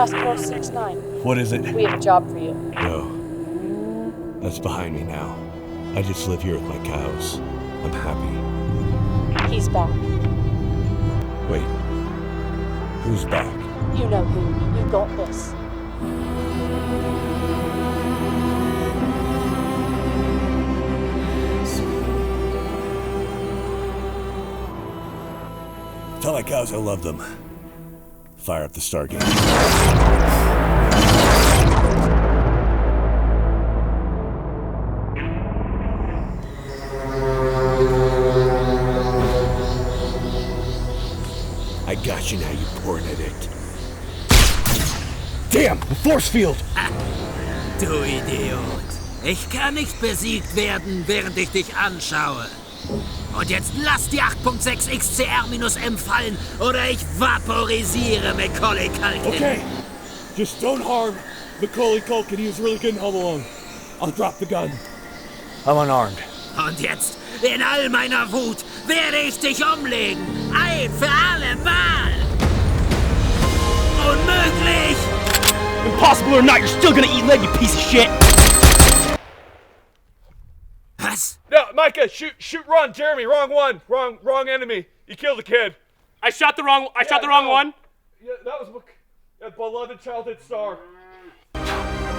Task Force 6-9. What is it? We have a job for you. No. That's behind me now. I just live here with my cows. I'm happy. He's back. Wait. Who's back? You know who. You got this. Tell my cows I love them. Fire up the Stargate. I got you now, you porn addict. Damn, the force field! Du Idiot. Ich kann nicht besiegt werden, während ich dich anschaue. Und jetzt lass die 8.6 XCR-M fallen, oder ich vaporisiere Macaulay Culkin. Okay, just don't harm Macaulay Culkin. He was really good in Home Alone. I'll drop the gun. I'm unarmed. Und jetzt, in all meiner Wut, werde ich dich umlegen. Ein für alle Mal. Unmöglich! Impossible or not, you're still gonna eat lead, you piece of shit! Was? No, Micah, shoot, run, Jeremy, wrong one, wrong enemy. You killed the kid. I shot the wrong one? Yeah, that was a beloved childhood star.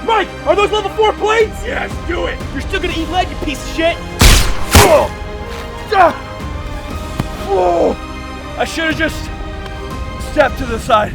Mike, are those level 4 plates? Yes, do it. You're still gonna eat lead, you piece of shit! I should have just stepped to the side.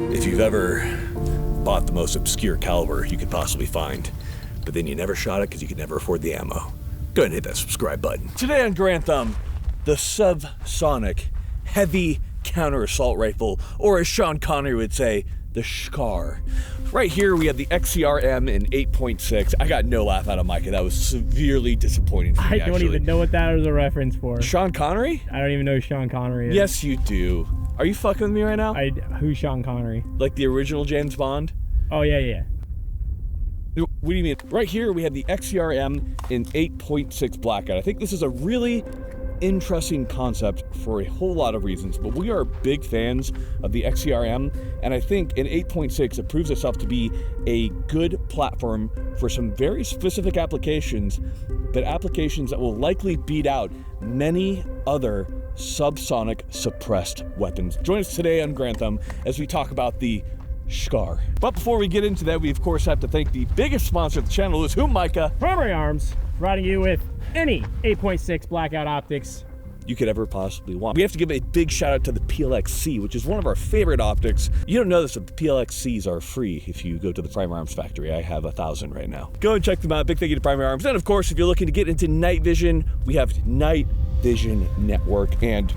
If you've ever bought the most obscure caliber you could possibly find, but then you never shot it because you could never afford the ammo, go ahead and hit that subscribe button. Today on Grand Thumb, the Subsonic heavy counter-assault rifle, or as Sean Connery would say, the SCAR. Right here we have the XCR-M in 8.6. I got no laugh out of Micah. That was severely disappointing for me, I don't even know what that was a reference for. Sean Connery? I don't even know who Sean Connery is. Yes, you do. Are you fucking with me right now? Who's Sean Connery? Like the original James Bond? Oh, yeah. What do you mean? Right here we have the XCR-M in 8.6 blackout. I think this is a really interesting concept for a whole lot of reasons, but we are big fans of the XCR-M, and I think in 8.6 it proves itself to be a good platform for some very specific applications, but applications that will likely beat out many other subsonic suppressed weapons. Join us today on Grand Thumb as we talk about the SCAR. But before we get into that, we of course have to thank the biggest sponsor of the channel, is whom, Micah? Primary Arms, providing you with any 8.6 blackout optics you could ever possibly want. We have to give a big shout out to the PLXC, which is one of our favorite optics. You don't know this, but the PLXCs are free if you go to the Primary Arms factory. I have 1,000 right now. Go and check them out. Big thank you to Primary Arms. And of course, if you're looking to get into night vision, we have Night Vision Network. And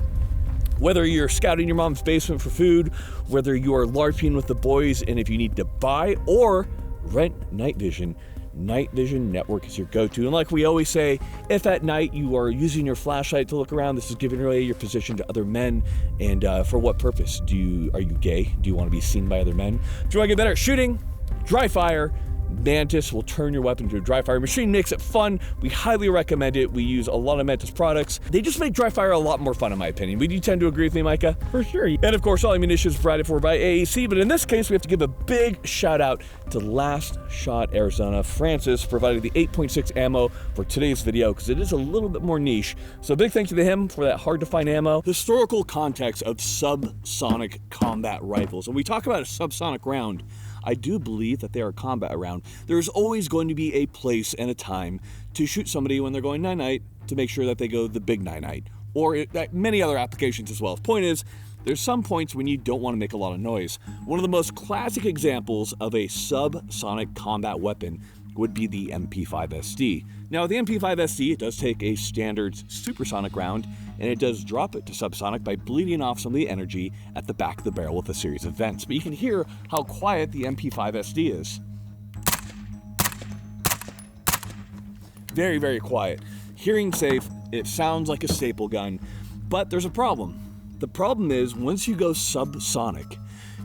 whether you're scouting your mom's basement for food, whether you are LARPing with the boys, and if you need to buy or rent night vision Network is your go-to. And like we always say, if at night you are using your flashlight to look around, this is giving away your position to other men. And for what purpose? Are you gay? Do you want to be seen by other men? Do you want to get better at shooting, dry fire, Mantis will turn your weapon into a dry fire machine, makes it fun. We highly recommend it. We use a lot of Mantis products. They just make dry fire a lot more fun in my opinion. Would you tend to agree with me, Micah? For sure. And of course, all ammunition is provided for by AAC, but in this case, we have to give a big shout out to Last Shot Arizona. Francis provided the 8.6 ammo for today's video because it is a little bit more niche. So big thank you to him for that hard to find ammo. Historical context of subsonic combat rifles. When we talk about a subsonic round, I do believe that they are a combat round. There's always going to be a place and a time to shoot somebody when they're going night-night to make sure that they go the big night-night, or many other applications as well. The point is, there's some points when you don't want to make a lot of noise. One of the most classic examples of a subsonic combat weapon would be the MP5SD. Now, the MP5SD, it does take a standard supersonic round, and it does drop it to subsonic by bleeding off some of the energy at the back of the barrel with a series of vents. But you can hear how quiet the MP5SD is. Very, very quiet. Hearing safe, it sounds like a staple gun, but there's a problem. The problem is, once you go subsonic,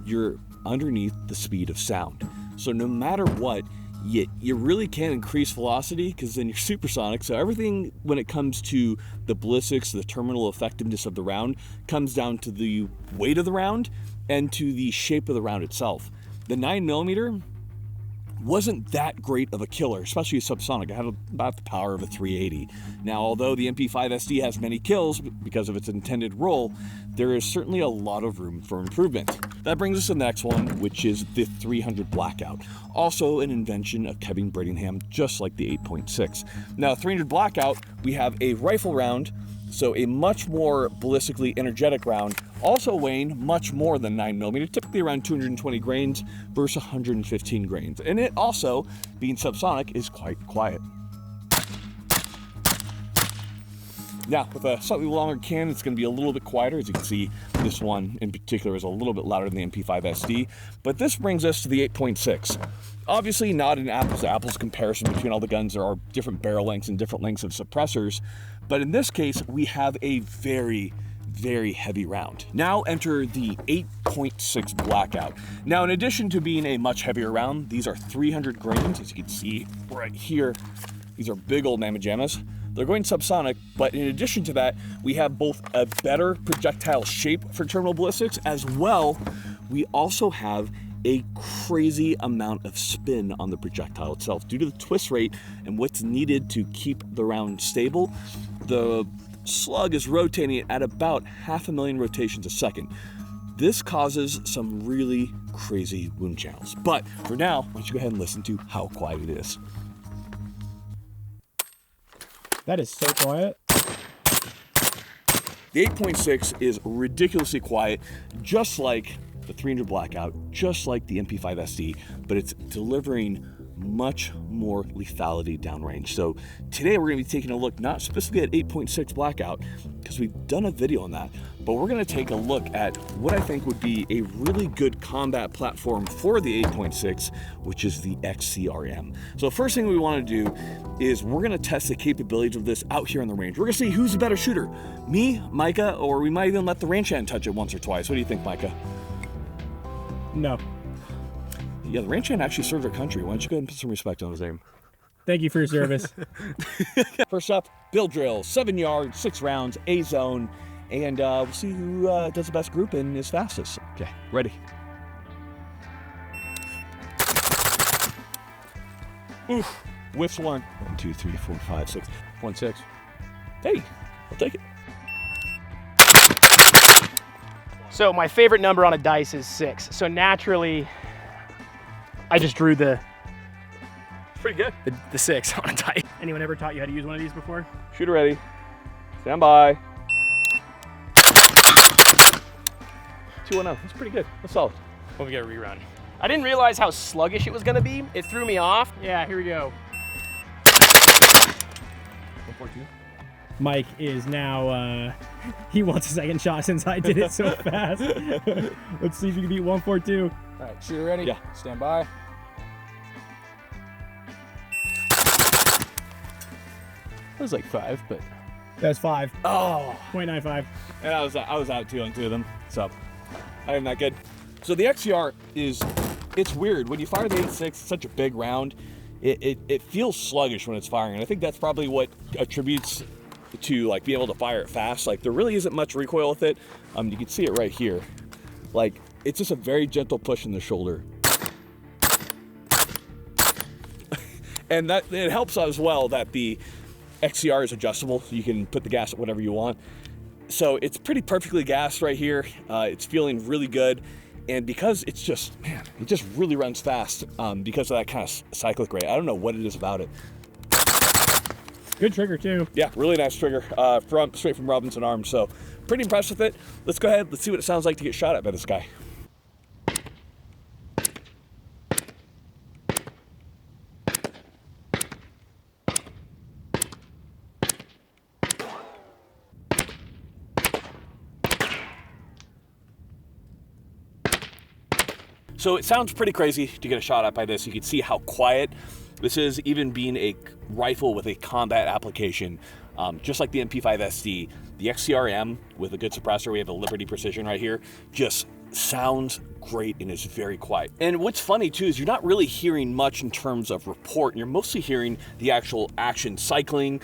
you're underneath the speed of sound. So no matter what, you really can't increase velocity because then you're supersonic. So everything when it comes to the ballistics, the terminal effectiveness of the round, comes down to the weight of the round and to the shape of the round itself. The 9mm wasn't that great of a killer, especially subsonic. It had about the power of a 380. Now, although the MP5SD has many kills because of its intended role, there is certainly a lot of room for improvement. That brings us to the next one, which is the 300 Blackout. Also an invention of Kevin Bradingham, just like the 8.6. Now, 300 Blackout, we have a rifle round, so a much more ballistically energetic round, also weighing much more than 9mm, typically around 220 grains versus 115 grains. And it also, being subsonic, is quite quiet. Now, with a slightly longer cannon, it's going to be a little bit quieter. As you can see, this one in particular is a little bit louder than the MP5SD. But this brings us to the 8.6. Obviously not an apples-to-apples comparison between all the guns. There are different barrel lengths and different lengths of suppressors. But in this case, we have a very, very heavy round. Now enter the 8.6 Blackout. Now, in addition to being a much heavier round, these are 300 grains. As you can see right here, these are big old mamma jammas. They're going subsonic, but in addition to that, we have both a better projectile shape for terminal ballistics, as well, we also have a crazy amount of spin on the projectile itself. Due to the twist rate and what's needed to keep the round stable, the slug is rotating at about 500,000 rotations a second. This causes some really crazy wound channels. But for now, why don't you go ahead and listen to how quiet it is. That is so quiet. The 8.6 is ridiculously quiet, just like the 300 Blackout, just like the MP5SD, but it's delivering much more lethality downrange. So today we're going to be taking a look not specifically at 8.6 Blackout, because we've done a video on that, but we're going to take a look at what I think would be a really good combat platform for the 8.6, which is the XCR-M. So first thing we want to do is we're going to test the capabilities of this out here on the range. We're going to see who's the better shooter, me, Micah, or we might even let the ranch hand touch it once or twice. What do you think, Micah? No. Yeah, the ranch hand actually served our country. Why don't you go ahead and put some respect on his name? Thank you for your service. First up, bill drill, 7 yards, 6 rounds, A zone, and we'll see who does the best group and is fastest. Okay, ready. Oof, whiffs one. 1, 2, 3, 4, 5, 6. 1, 6. Hey, I'll take it. So my favorite number on a dice is 6. So naturally, I just drew the Pretty good. the 6 on a dice. Anyone ever taught you how to use one of these before? Shooter ready. Stand by. 2-0. That's pretty good. That's solid. Well, we got a rerun. I didn't realize how sluggish it was gonna be. It threw me off. Yeah, here we go. 142. Mike is now, he wants a second shot since I did it so fast. Let's see if you can beat 142. All right, shooter ready? Yeah. Stand by. That was like 5, but That's 5. oh, 0.95. and I was out 2 on 2 of them. So I am not good. So the XCR is it's weird. When you fire the 8.6, it's such a big round, it feels sluggish when it's firing. And I think that's probably what attributes to like being able to fire it fast. Like there really isn't much recoil with it. You can see it right here. Like it's just a very gentle push in the shoulder. And that it helps as well that the XCR is adjustable. So you can put the gas at whatever you want. So it's pretty perfectly gassed right here. It's feeling really good. And because it's just, man, it just really runs fast because of that kind of cyclic rate. I don't know what it is about it. Good trigger too. Yeah, really nice trigger straight from Robinson Arms. So pretty impressed with it. Let's go ahead. Let's see what it sounds like to get shot at by this guy. So it sounds pretty crazy to get a shot at by this. You can see how quiet this is, even being a rifle with a combat application. Just like the MP5 SD, the XCR-M with a good suppressor, we have a Liberty Precision right here, just sounds great and is very quiet. And what's funny too is you're not really hearing much in terms of report, and you're mostly hearing the actual action cycling.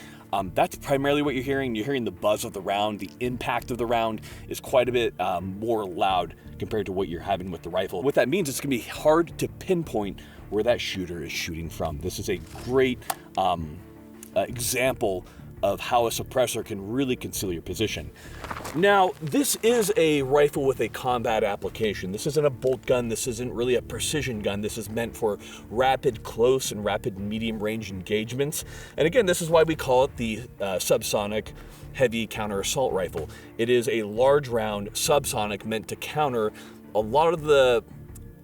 That's primarily what you're hearing. You're hearing the buzz of the round. The impact of the round is quite a bit more loud compared to what you're having with the rifle. What that means is it's gonna be hard to pinpoint where that shooter is shooting from. This is a great example of how a suppressor can really conceal your position. Now, this is a rifle with a combat application. This isn't a bolt gun. This isn't really a precision gun. This is meant for rapid close and rapid medium range engagements. And again, this is why we call it the subsonic heavy counter assault rifle. It is a large round subsonic meant to counter a lot of the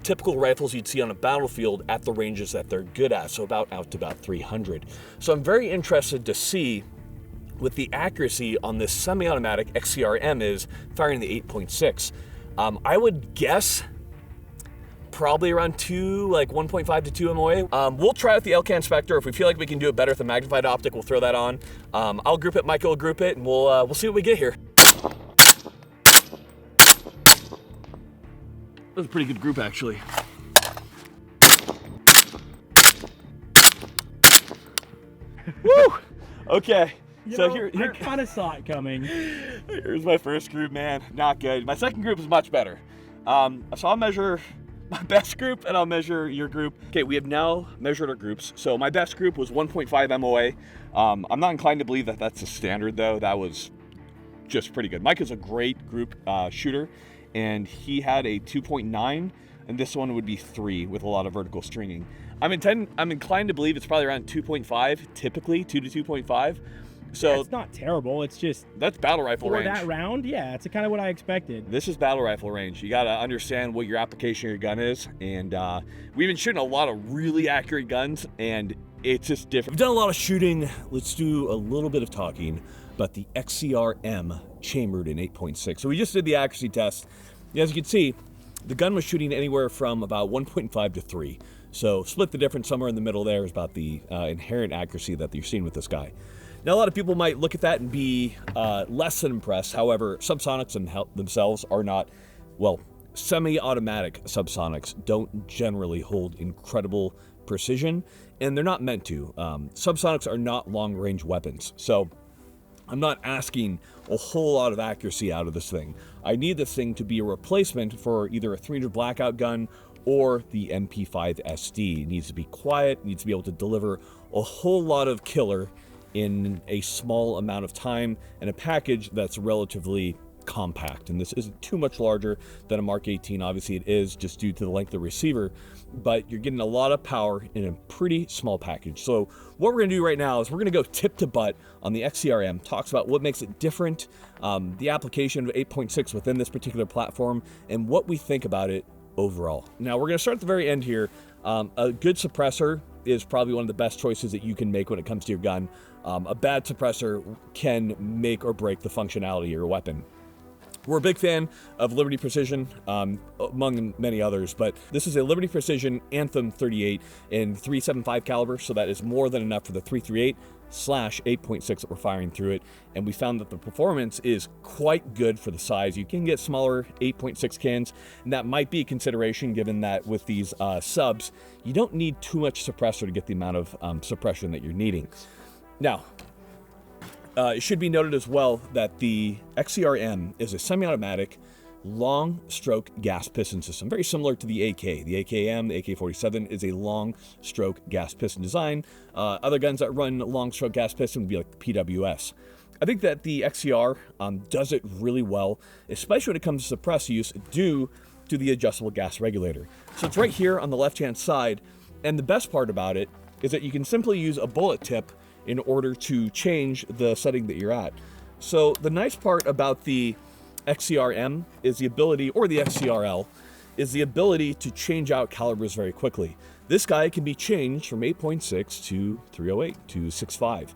typical rifles you'd see on a battlefield at the ranges that they're good at, so out to about 300. So I'm very interested to see what the accuracy on this semi-automatic XCR-M is firing the 8.6. I would guess probably around 1.5 to 2 MOA. We'll try out the LCAN Spectre. If we feel like we can do it better with a magnified optic, we'll throw that on. I'll group it, Michael will group it, and we'll see what we get here. That was a pretty good group, actually. Woo! Okay. So here, I kind of saw it coming. Here's my first group, man. Not good. My second group is much better. So I'll measure my best group and I'll measure your group. Okay, we have now measured our groups. So my best group was 1.5 MOA. I'm not inclined to believe that that's the standard though. That was just pretty good. Mike is a great group shooter and he had a 2.9 and this one would be 3 with a lot of vertical stringing. I'm inclined to believe it's probably around 2.5, typically 2 to 2.5. So it's not terrible. It's just that's battle rifle range. For that round, yeah, it's kind of what I expected. This is battle rifle range. You got to understand what your application of your gun is, and we've been shooting a lot of really accurate guns, and it's just different. We've done a lot of shooting. Let's do a little bit of talking about the XCR-M chambered in 8.6. So we just did the accuracy test. As you can see, the gun was shooting anywhere from about 1.5 to 3. So split the difference somewhere in the middle there is about the inherent accuracy that you're seeing with this guy. Now, a lot of people might look at that and be less than impressed. However, subsonics themselves are not, well, semi-automatic subsonics don't generally hold incredible precision, and they're not meant to. Subsonics are not long-range weapons, so I'm not asking a whole lot of accuracy out of this thing. I need this thing to be a replacement for either a 300 blackout gun or the MP5 SD. It needs to be quiet, needs to be able to deliver a whole lot of killer in a small amount of time and a package that's relatively compact. And this isn't too much larger than a Mark 18. Obviously it is just due to the length of the receiver, but you're getting a lot of power in a pretty small package. So what we're gonna do right now is we're gonna go tip to butt on the XCR-M, talks about what makes it different, the application of 8.6 within this particular platform, and what we think about it overall. Now we're gonna start at the very end here. A good suppressor is probably one of the best choices that you can make when it comes to your gun. A bad suppressor can make or break the functionality of your weapon. We're a big fan of Liberty Precision, among many others, but this is a Liberty Precision Anthem 38 in 375 caliber, so that is more than enough for the 338/8.6 that we're firing through it, and we found that the performance is quite good for the size. You can get smaller 8.6 cans, and that might be a consideration given that with these subs, you don't need too much suppressor to get the amount of suppression that you're needing. Now, it should be noted as well that the XCR-M is a semi-automatic long stroke gas piston system, very similar to the AK. The AK-M, the AK-47 is a long stroke gas piston design. Other guns that run long stroke gas piston would be like the PWS. I think that the XCR does it really well, especially when it comes to suppress use due to the adjustable gas regulator. So it's right here on the left-hand side, and the best part about it is that you can simply use a bullet tip in order to change the setting that you're at. So the nice part about the XCR-M is the ability, or the XCR-L, is the ability to change out calibers very quickly. This guy can be changed from 8.6 to 308 to 6.5,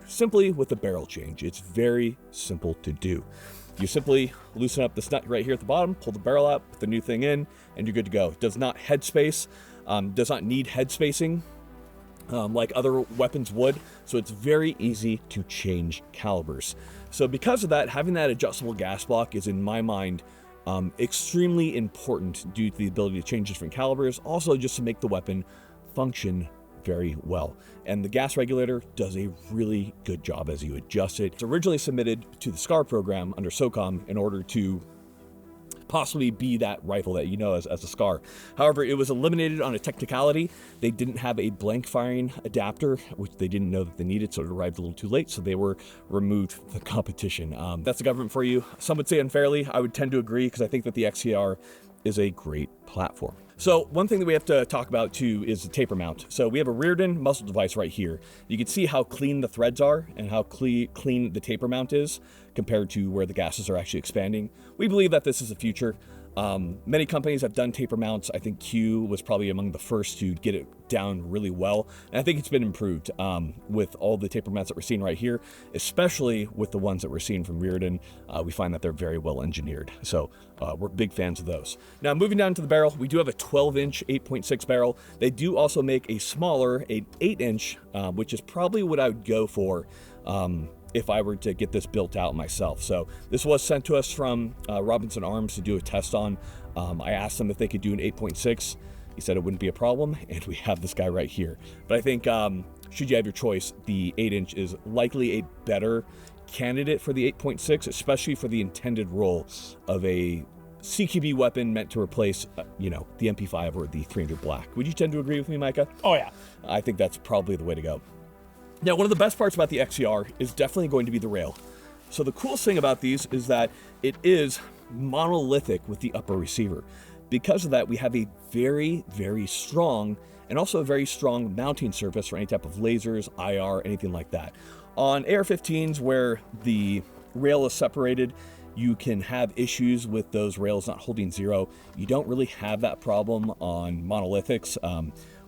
simply with a barrel change. It's very simple to do. You simply loosen up this nut right here at the bottom, pull the barrel out, put the new thing in, and you're good to go. It does not headspace, does not need head spacing, like other weapons would, so it's very easy to change calibers. So because of that, having that adjustable gas block is, in my mind, extremely important due to the ability to change different calibers, also just to make the weapon function very well. And the gas regulator does a really good job as you adjust it. It's originally submitted to the SCAR program under SOCOM in order to possibly be that rifle that you know as a SCAR. However, it was eliminated on a technicality. They didn't have a blank firing adapter, which they didn't know that they needed, so it arrived a little too late, so they were removed from the competition. That's the government for you. Some would say unfairly. I would tend to agree because I think that the XCR is a great platform. So one thing that we have to talk about too is the taper mount. So we have a rear-end muzzle device right here. You can see how clean the threads are and how clean the taper mount is compared to where the gases are actually expanding. We believe that this is the future. Many companies have done taper mounts. I think Q was probably among the first to get it down really well. And I think it's been improved with all the taper mounts that we're seeing right here, especially with the ones that we're seeing from Reardon. We find that they're very well engineered. So we're big fans of those. Now moving down to the barrel, we do have a 12-inch 8.6 barrel. They do also make a smaller, an 8-inch, which is probably what I would go for if I were to get this built out myself. So this was sent to us from Robinson Arms to do a test on. I asked them if they could do an 8.6. He said it wouldn't be a problem, and we have this guy right here. But I think should you have your choice, the 8-inch is likely a better candidate for the 8.6, especially for the intended role of a CQB weapon meant to replace, the MP5 or the 300 Black. Would you tend to agree with me, Micah? Oh yeah. I think that's probably the way to go. Now, one of the best parts about the XCR is definitely going to be the rail. So the coolest thing about these is that it is monolithic with the upper receiver. Because of that, we have a very, very strong and also a very strong mounting surface for any type of lasers, IR, anything like that. On AR-15s, where the rail is separated, you can have issues with those rails not holding zero. You don't really have that problem on monolithics,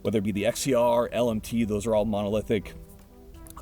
whether it be the XCR, LMT, those are all monolithic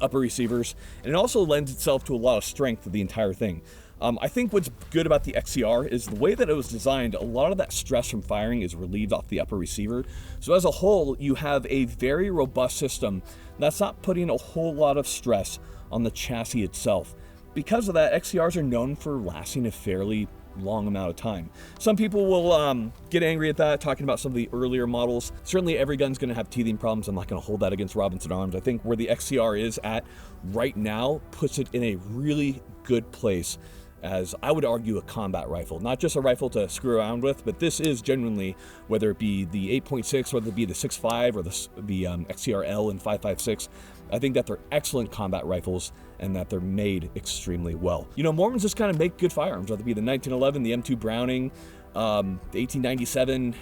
upper receivers, and it also lends itself to a lot of strength of the entire thing. I think what's good about the XCR is the way that it was designed, a lot of that stress from firing is relieved off the upper receiver. So as a whole, you have a very robust system that's not putting a whole lot of stress on the chassis itself. Because of that, XCRs are known for lasting a fairly long amount of time. Some people will get angry at that, talking about some of the earlier models. Certainly every gun's going to have teething problems. I'm not going to hold that against Robinson Arms. I think where the XCR is at right now puts it in a really good place as, I would argue, a combat rifle. Not just a rifle to screw around with, but this is genuinely, whether it be the 8.6, whether it be the 6.5 or the XCR-L and 5.56, I think that they're excellent combat rifles and that they're made extremely well. Mormons just kind of make good firearms, whether it be the 1911, the M2 Browning, the 1897,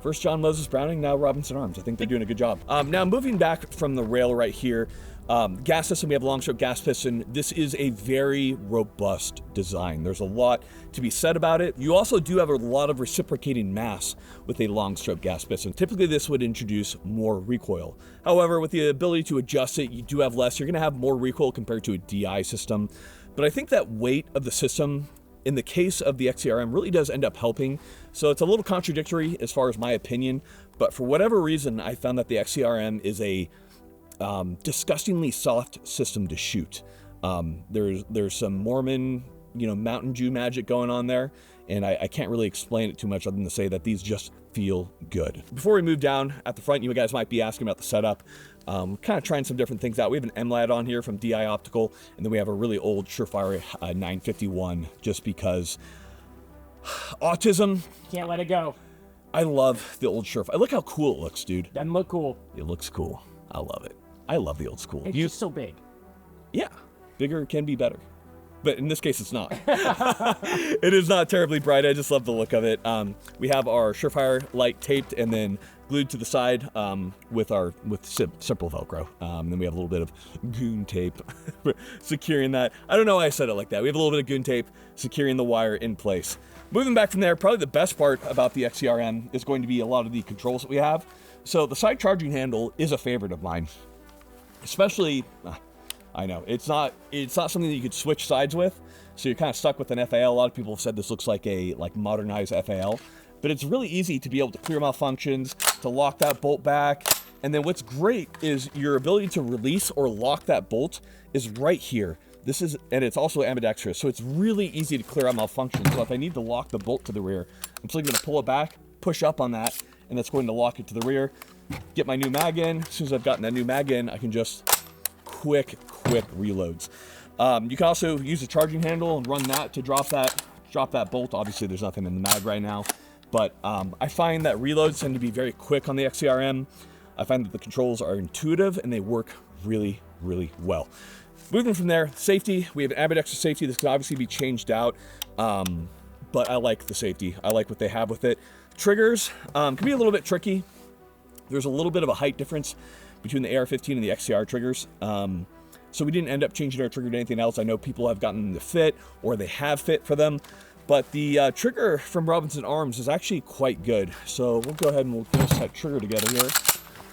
first John Moses Browning, now Robinson Arms. I think they're doing a good job. Now moving back from the rail right here, gas system, we have a long stroke gas piston. This is a very robust design. There's a lot to be said about it. You also do have a lot of reciprocating mass with a long stroke gas piston. Typically this would introduce more recoil. However, with the ability to adjust it, you do have less. You're gonna have more recoil compared to a DI system. But I think that weight of the system in the case of the XCR-M really does end up helping. So it's a little contradictory as far as my opinion, but for whatever reason, I found that the XCR-M is a disgustingly soft system to shoot. There's some Mormon, Mountain Dew magic going on there, and I can't really explain it too much other than to say that these just feel good. Before we move down at the front, you guys might be asking about the setup. Kind of trying some different things out. We have an MLAD on here from DI Optical, and then we have a really old Surefire 951, just because autism. Can't let it go. I love the old Surefire. Look how cool it looks, dude. Doesn't look cool. It looks cool. I love it. I love the old school. It's just so big. Yeah, bigger can be better. But in this case, it's not. It is not terribly bright. I just love the look of it. We have our Surefire light taped and then glued to the side with simple Velcro. Then we have a little bit of goon tape securing that. I don't know why I said it like that. We have a little bit of goon tape securing the wire in place. Moving back from there, probably the best part about the XCR-M is going to be a lot of the controls that we have. So the side charging handle is a favorite of mine, especially. I know it's not something that you could switch sides with, so you're kind of stuck with an FAL. A lot of people have said this looks like a modernized FAL, but it's really easy to be able to clear malfunctions, to lock that bolt back, and then what's great is your ability to release or lock that bolt is right here. And it's also ambidextrous, so it's really easy to clear out malfunctions. So if I need to lock the bolt to the rear, I'm simply going to pull it back, push up on that, and that's going to lock it to the rear. Get my new mag in. As soon as I've gotten that new mag in, I can just quick reloads. You can also use the charging handle and run that to drop that bolt. Obviously there's nothing in the mag right now, but I find that reloads tend to be very quick on the XCR-M. I find that the controls are intuitive and they work really well. Moving from there, safety, we have ambidextrous safety. This can obviously be changed out, but I like the safety. I like what they have with it. Triggers can be a little bit tricky. There's a little bit of a height difference between the AR-15 and the XCR triggers. So we didn't end up changing our trigger to anything else. I know people have gotten them to fit, or they have fit for them, but the trigger from Robinson Arms is actually quite good. So we'll go ahead and we'll get that trigger together here.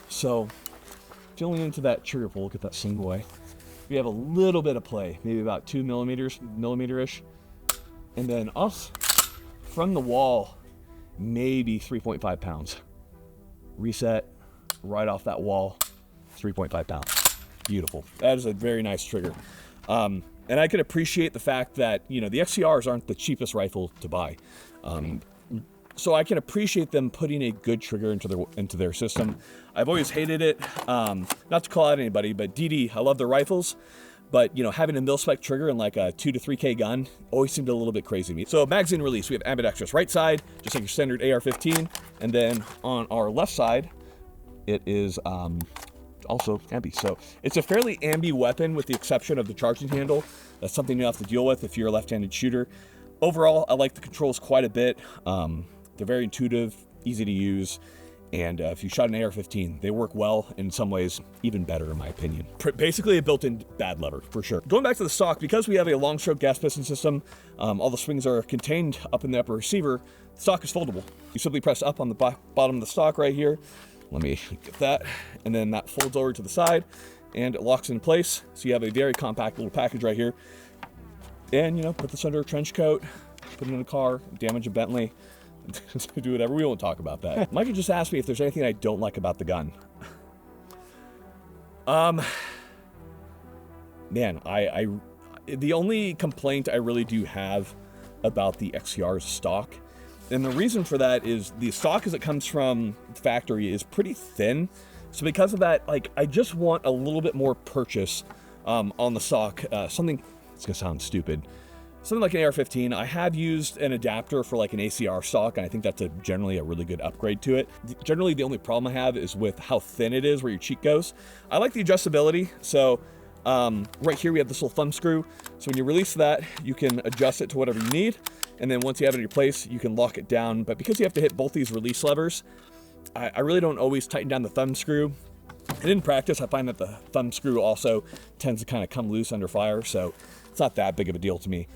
So filling into that trigger pull, get that single way. We have a little bit of play, maybe about 2 millimeter-ish. And then off from the wall, maybe 3.5 pounds. Reset right off that wall, 3.5 pounds. Beautiful. That is a very nice trigger. And I can appreciate the fact that, the XCRs aren't the cheapest rifle to buy. So I can appreciate them putting a good trigger into their system. I've always hated it. Not to call out anybody, but DD, I love their rifles. But, having a mil-spec trigger in like a 2 to 3K gun always seemed a little bit crazy to me. So magazine release, we have ambidextrous right side, just like your standard AR-15. And then on our left side, it is also ambi. So it's a fairly ambi weapon with the exception of the charging handle. That's something you have to deal with if you're a left-handed shooter. Overall, I like the controls quite a bit. They're very intuitive, easy to use. And if you shot an AR-15, they work well, in some ways even better in my opinion. Basically a built-in bad lever, for sure. Going back to the stock, because we have a long stroke gas piston system, all the swings are contained up in the upper receiver, the stock is foldable. You simply press up on the bottom of the stock right here. Let me get that. And then that folds over to the side and it locks in place. So you have a very compact little package right here. And, put this under a trench coat, put it in a car, damage a Bentley, do whatever. We won't talk about that. Mike just asked me if there's anything I don't like about the gun. Man, the only complaint I really do have about the XCR's stock, and the reason for that is the stock as it comes from the factory is pretty thin. So because of that, I just want a little bit more purchase on the stock. Something, it's gonna sound stupid, something like an AR-15. I have used an adapter for like an ACR stock, and I think that's generally a really good upgrade to it. Generally, the only problem I have is with how thin it is where your cheek goes. I like the adjustability. So right here we have this little thumb screw. So when you release that, you can adjust it to whatever you need. And then once you have it in your place, you can lock it down. But because you have to hit both these release levers, I really don't always tighten down the thumb screw. And in practice, I find that the thumb screw also tends to kind of come loose under fire. So it's not that big of a deal to me.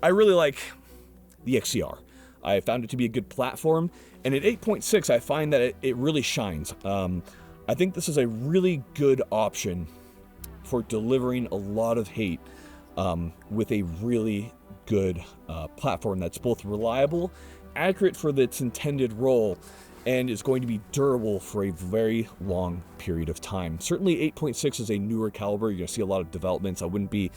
I really like the XCR. I found it to be a good platform. And at 8.6, I find that it really shines. I think this is a really good option for delivering a lot of hate with a really good platform that's both reliable, accurate for its intended role, and is going to be durable for a very long period of time. Certainly 8.6 is a newer caliber. You're going to see a lot of developments. I wouldn't be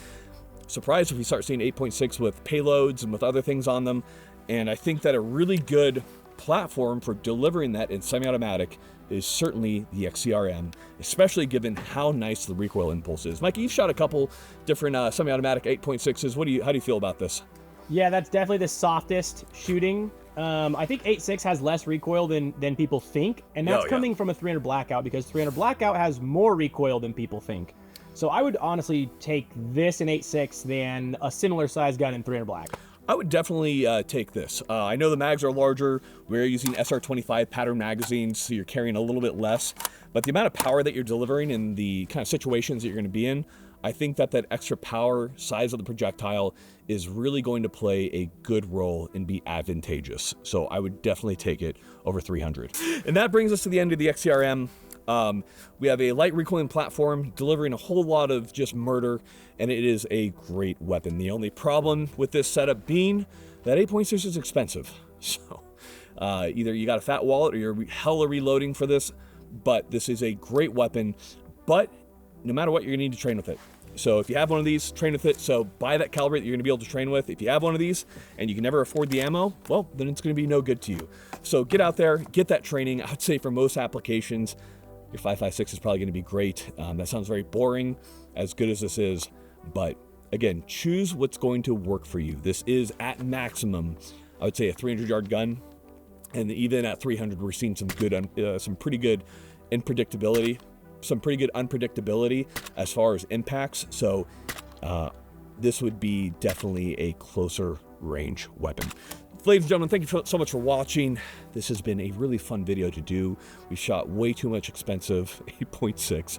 surprised if we start seeing 8.6 with payloads and with other things on them. And I think that a really good platform for delivering that in semi-automatic is certainly the XCR-M, especially given how nice the recoil impulse is. Mike, you've shot a couple different semi-automatic 8.6s. How do you feel about this? Yeah, that's definitely the softest shooting. I think 8.6 has less recoil than people think, and that's coming from a 300 Blackout, because 300 Blackout has more recoil than people think. So I would honestly take this in 8.6 than a similar size gun in 300 Black. I would definitely take this. I know the mags are larger. We're using SR25 pattern magazines, so you're carrying a little bit less. But the amount of power that you're delivering in the kind of situations that you're going to be in, I think that extra power, size of the projectile, is really going to play a good role and be advantageous. So I would definitely take it over 300. And that brings us to the end of the XCR-M. We have a light recoiling platform delivering a whole lot of just murder, and it is a great weapon. The only problem with this setup being that 8.6 is expensive. So either you got a fat wallet or you're hella reloading for this, but this is a great weapon. But no matter what, you're gonna need to train with it. So if you have one of these, train with it. So buy that caliber that you're gonna be able to train with. If you have one of these and you can never afford the ammo, well, then it's gonna be no good to you. So get out there, get that training. I'd say for most applications, your 5.56 is probably gonna be great. That sounds very boring, as good as this is. But again, choose what's going to work for you. This is at maximum, I would say, a 300-yard gun. And even at 300, we're seeing some pretty good unpredictability as far as impacts. So this would be definitely a closer range weapon. Ladies and gentlemen, thank you so much for watching. This has been a really fun video to do. We shot way too much expensive 8.6.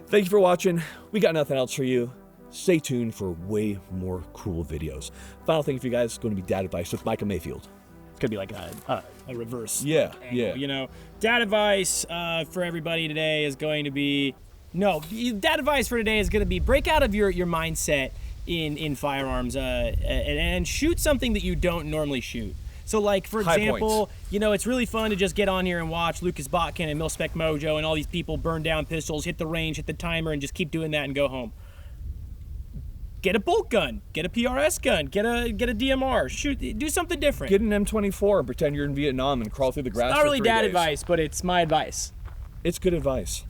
Thank you for watching. We got nothing else for you. Stay tuned for way more cool videos. Final thing for you guys is going to be dad advice with Micah Mayfield. It's gonna be like a reverse. Yeah, angle. yeah. You know, dad advice for everybody today is going to be dad advice for today is going to be break out of your mindset in firearms and shoot something that you don't normally shoot. So like, for example, you know, it's really fun to just get on here and watch Lucas Botkin and Mil-Spec Mojo and all these people burn down pistols, hit the range, hit the timer, and just keep doing that and go home. Get a bolt gun, get a PRS gun, get a DMR, shoot, do something different. Get an M24 and pretend you're in Vietnam and crawl through the grass. It's not really for 3 dad days. advice, but it's my advice. It's good advice.